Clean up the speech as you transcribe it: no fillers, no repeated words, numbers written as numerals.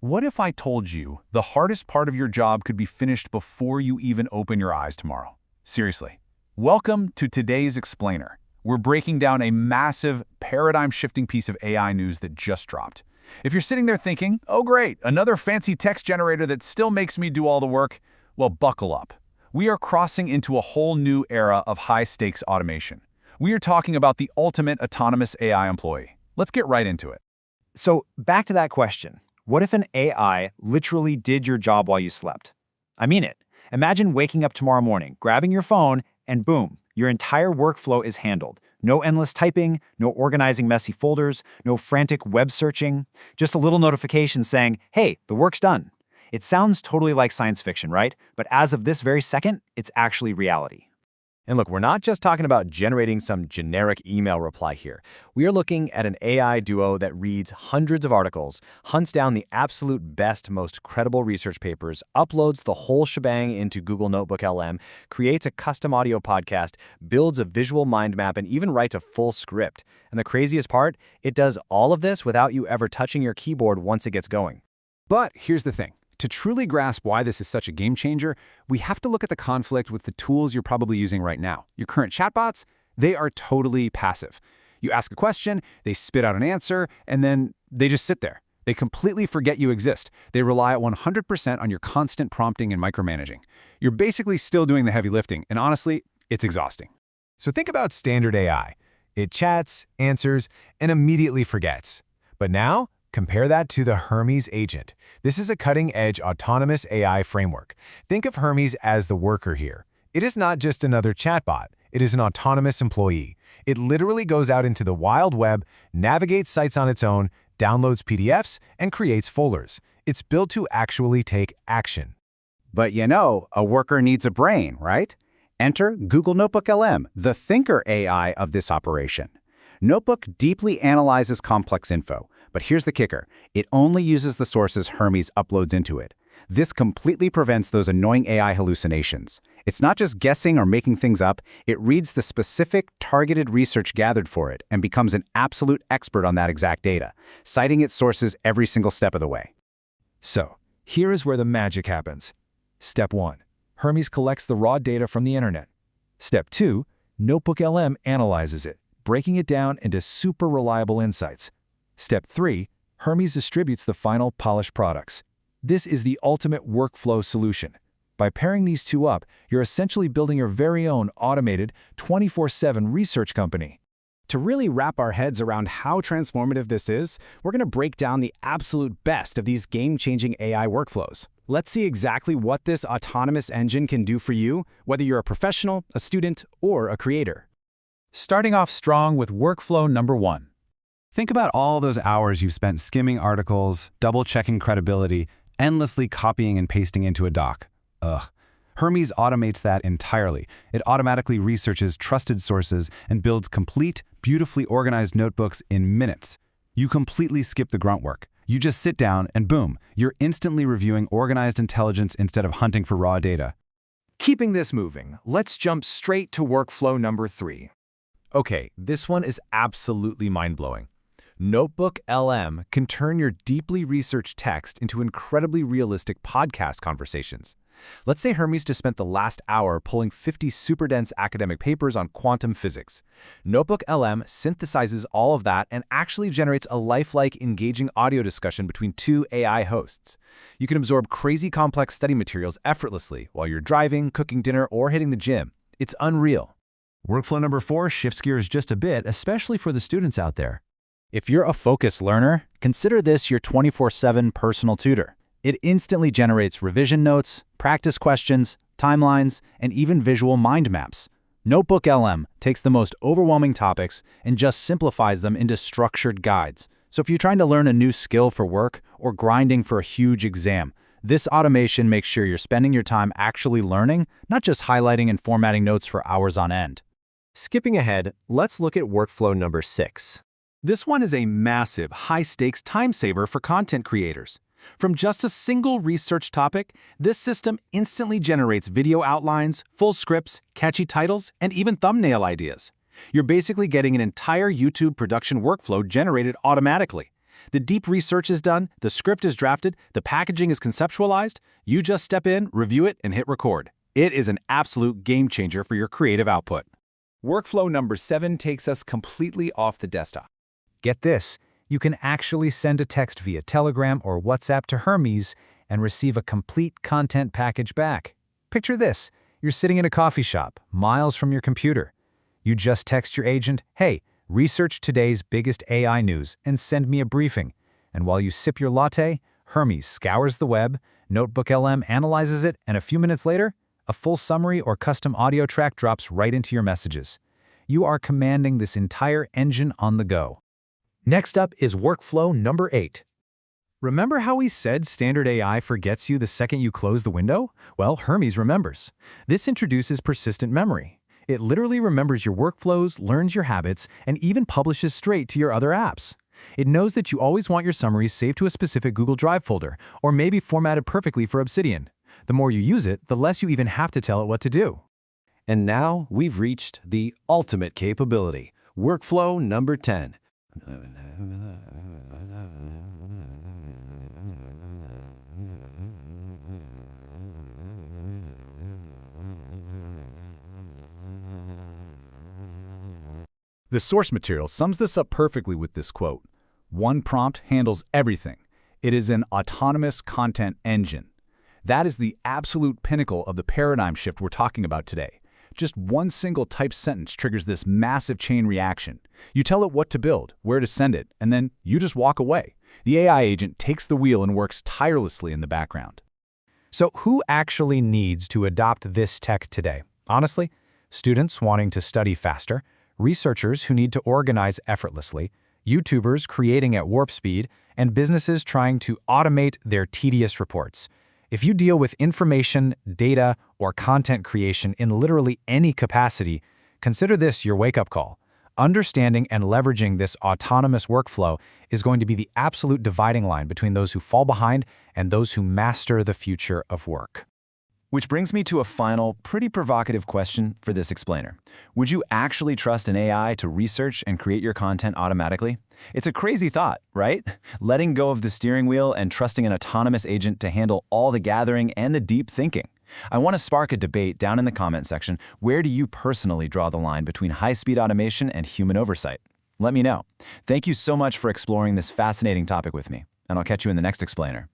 What if I told you the hardest part of your job could be finished before you even open your eyes tomorrow? Seriously. Welcome to today's Explainer. We're breaking down a massive, paradigm-shifting piece of AI news that just dropped. If you're sitting there thinking, oh great, another fancy text generator that still makes me do all the work, well, buckle up. We are crossing into a whole new era of high-stakes automation. We are talking about the ultimate autonomous AI employee. Let's get right into it. So back to that question. What if an AI literally did your job while you slept? I mean it. Imagine waking up tomorrow morning, grabbing your phone, and boom, your entire workflow is handled. No endless typing, no organizing messy folders, no frantic web searching, just a little notification saying, hey, the work's done. It sounds totally like science fiction, right? But as of this very second, it's actually reality. And look, we're not just talking about generating some generic email reply here. We are looking at an AI duo that reads hundreds of articles, hunts down the absolute best, most credible research papers, uploads the whole shebang into Google NotebookLM, creates a custom audio podcast, builds a visual mind map, and even writes a full script. And the craziest part, it does all of this without you ever touching your keyboard once it gets going. But here's the thing. To truly grasp why this is such a game changer, we have to look at the conflict with the tools you're probably using right now. Your current chatbots, they are totally passive. You ask a question, they spit out an answer, and then they just sit there. They completely forget you exist. They rely 100% on your constant prompting and micromanaging. You're basically still doing the heavy lifting, and honestly, it's exhausting. So think about standard AI. It chats, answers, and immediately forgets. But now, compare that to the Hermes agent. This is a cutting-edge autonomous AI framework. Think of Hermes as the worker here. It is not just another chatbot. It is an autonomous employee. It literally goes out into the wild web, navigates sites on its own, downloads PDFs, and creates folders. It's built to actually take action. But you know, a worker needs a brain, right? Enter Google NotebookLM, the thinker AI of this operation. Notebook deeply analyzes complex info. But here's the kicker. It only uses the sources Hermes uploads into it. This completely prevents those annoying AI hallucinations. It's not just guessing or making things up. It reads the specific, targeted research gathered for it and becomes an absolute expert on that exact data, citing its sources every single step of the way. So, here is where the magic happens. Step 1. Hermes collects the raw data from the internet. Step 2. NotebookLM analyzes it, breaking it down into super reliable insights. Step 3. Hermes distributes the final polished products. This is the ultimate workflow solution. By pairing these two up, you're essentially building your very own automated 24/7 research company. To really wrap our heads around how transformative this is, we're going to break down the absolute best of these game-changing AI workflows. Let's see exactly what this autonomous engine can do for you, whether you're a professional, a student, or a creator. Starting off strong with workflow number 1. Think about all those hours you've spent skimming articles, double-checking credibility, endlessly copying and pasting into a doc. Ugh. Hermes automates that entirely. It automatically researches trusted sources and builds complete, beautifully organized notebooks in minutes. You completely skip the grunt work. You just sit down and boom, you're instantly reviewing organized intelligence instead of hunting for raw data. Keeping this moving, let's jump straight to workflow number 3. Okay, this one is absolutely mind-blowing. NotebookLM can turn your deeply researched text into incredibly realistic podcast conversations. Let's say Hermes just spent the last hour pulling 50 super dense academic papers on quantum physics. NotebookLM synthesizes all of that and actually generates a lifelike, engaging audio discussion between two AI hosts. You can absorb crazy complex study materials effortlessly while you're driving, cooking dinner, or hitting the gym. It's unreal. Workflow number 4 shifts gears just a bit, especially for the students out there. If you're a focused learner, consider this your 24/7 personal tutor. It instantly generates revision notes, practice questions, timelines, and even visual mind maps. NotebookLM takes the most overwhelming topics and just simplifies them into structured guides. So if you're trying to learn a new skill for work or grinding for a huge exam, this automation makes sure you're spending your time actually learning, not just highlighting and formatting notes for hours on end. Skipping ahead, let's look at workflow number 6. This one is a massive, high-stakes time saver for content creators. From just a single research topic, this system instantly generates video outlines, full scripts, catchy titles, and even thumbnail ideas. You're basically getting an entire YouTube production workflow generated automatically. The deep research is done, the script is drafted, the packaging is conceptualized. You just step in, review it, and hit record. It is an absolute game changer for your creative output. Workflow number 7 takes us completely off the desktop. Get this, you can actually send a text via Telegram or WhatsApp to Hermes and receive a complete content package back. Picture this, you're sitting in a coffee shop, miles from your computer. You just text your agent, hey, research today's biggest AI news and send me a briefing. And while you sip your latte, Hermes scours the web, NotebookLM analyzes it, and a few minutes later, a full summary or custom audio track drops right into your messages. You are commanding this entire engine on the go. Next up is workflow number 8. Remember how we said standard AI forgets you the second you close the window? Well, Hermes remembers. This introduces persistent memory. It literally remembers your workflows, learns your habits, and even publishes straight to your other apps. It knows that you always want your summaries saved to a specific Google Drive folder, or maybe formatted perfectly for Obsidian. The more you use it, the less you even have to tell it what to do. And now we've reached the ultimate capability, workflow number 10. The source material sums this up perfectly with this quote. One prompt handles everything. It is an autonomous content engine. That is the absolute pinnacle of the paradigm shift we're talking about today. Just one single typed sentence triggers this massive chain reaction. You tell it what to build, where to send it, and then you just walk away. The AI agent takes the wheel and works tirelessly in the background. So who actually needs to adopt this tech today? Honestly, students wanting to study faster, researchers who need to organize effortlessly, YouTubers creating at warp speed, and businesses trying to automate their tedious reports. If you deal with information, data, or content creation in literally any capacity, consider this your wake-up call. Understanding and leveraging this autonomous workflow is going to be the absolute dividing line between those who fall behind and those who master the future of work. Which brings me to a final, pretty provocative question for this explainer. Would you actually trust an AI to research and create your content automatically? It's a crazy thought, right? Letting go of the steering wheel and trusting an autonomous agent to handle all the gathering and the deep thinking. I want to spark a debate down in the comment section. Where do you personally draw the line between high-speed automation and human oversight? Let me know. Thank you so much for exploring this fascinating topic with me, and I'll catch you in the next explainer.